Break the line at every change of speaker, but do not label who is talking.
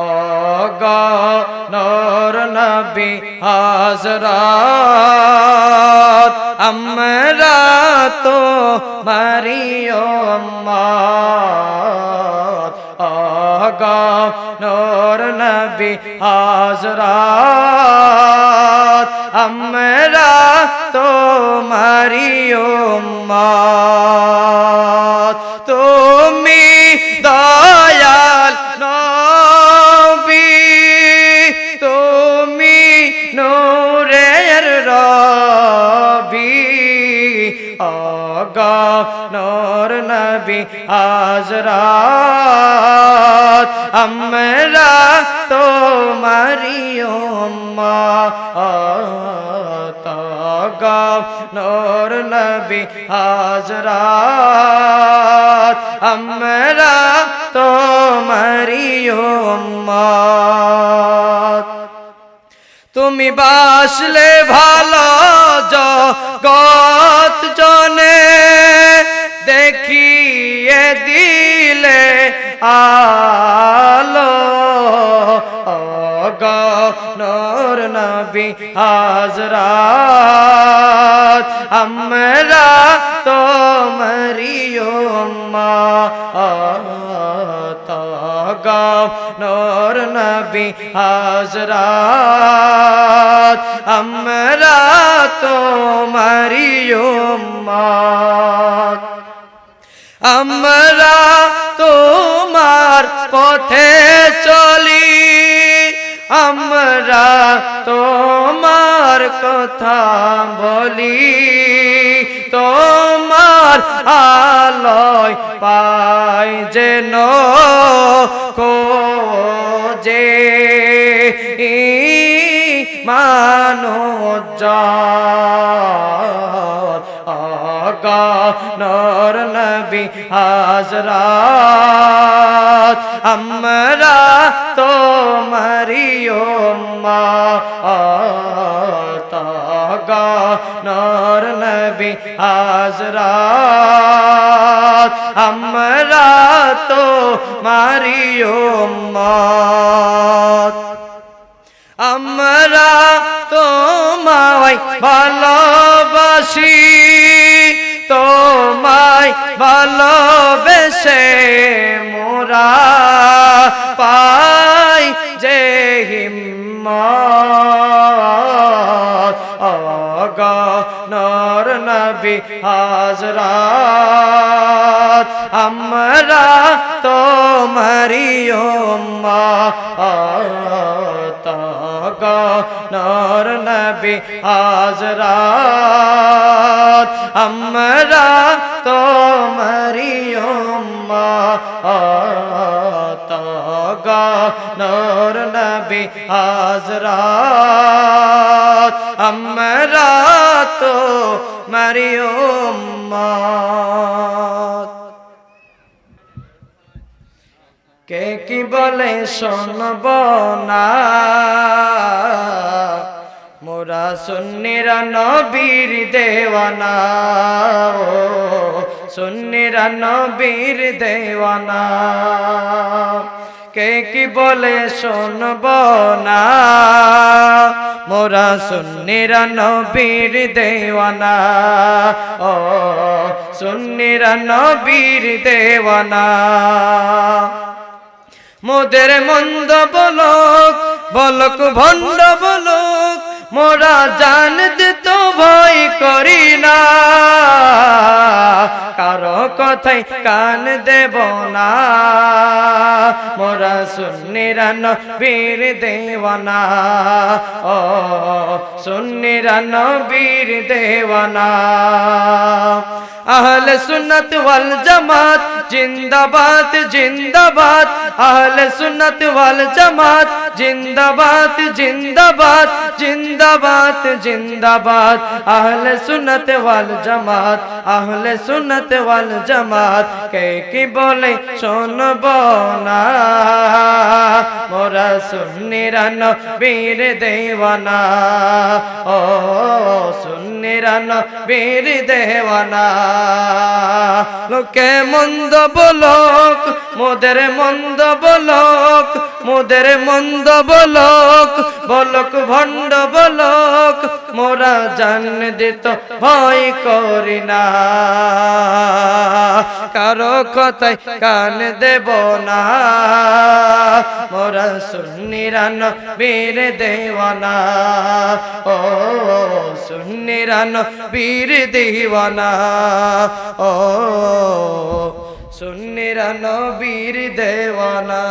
ও গো নূর নবী হযরত আমরা তো মারিও উম্মত ও গো নূর নবী হযরত আমরা তো মারিও উম্মত তুমি দয়াল নবী তুমি নূরের রবি ও গো নূর নবী হযরত আমরা তোমারি উম্মত ও গো নূর নবী হযরত আমরা তোমারি উম্মত তুমি বাসলে ভালো জগৎ জনে দেখিয়ে দিলে আলো ও গো নূর নবী হযরত আমরা তোমারি উম্মত ও গো নূর নবী হযরত আমরা তোমারি উম্মত আমরা তোমার পথে চলি আমরা তোমার কথা বলি তোমার আলোয় পাই যেন খোঁজে মানুজ্জল ও গো নূর নবী হযরত আমরা তোমারি উম্মত ও গো নূর নবী হযরত আমরা তোমারি উম্মত আমরা তোমায় ভালোবাসি তোমায় ভালোবেসে মোরা পাই যে হিম্মত ও গো নূর নবী হযরত আমরা তোমারি উম্মত ও গো নূর নবী হযরত আমরা তোমারি উম্মত ও গো নূর নবী হযরত আমরা তোমারি উম্মত কে কি বলে শুনব না মোরা সুন্নিরা নবীর দেওয়ানা ও সুন্নিরা নবীর দেওয়ানা কে কি বলে শুনব না মোরা সুন্নিরা নবীর দেওয়ানা ও সুন্নিরা নবীর দেওয়ানা মোদের মন্দ বলক বলক ভণ্ড বলক মোরা জান দিত ভয় করি না কারো কথাই কান দেব না মোরা সুন্নিরা নবীর দেওয়ানা ও সুন্নিরা নবীর দেওয়ানা আহলে সুন্নাত ওয়াল জামাত জিন্দাবাদ জিন্দাবাদ আহলে সুন্নাত ওয়াল জামাত জিন্দাবাদ জিন্দাবাদ জিন্দাবাদ জিন্দাবাদ আহলে সুন্নাত ওয়াল জামাত আহলে সুন্নাত ওয়াল জামাত কে কি বলে শুনব না মোরা সুন্নিরা নবীর দেওয়ানা ও সুন্নিরা নবীর দেওয়ানা লোকে মন্দ বলক মোদের মন্দ বলক মোদের মন্দ বলক বলক ভণ্ড বলক মোরা জান দিত ভয় করি না কারো কথায় কান দেব না মোরা সুন্নিরা নবীর দেওয়ানা ও সুন্নিরা নবীর দেওয়ানা ও সুন্নিরা নবীর দেওয়ানা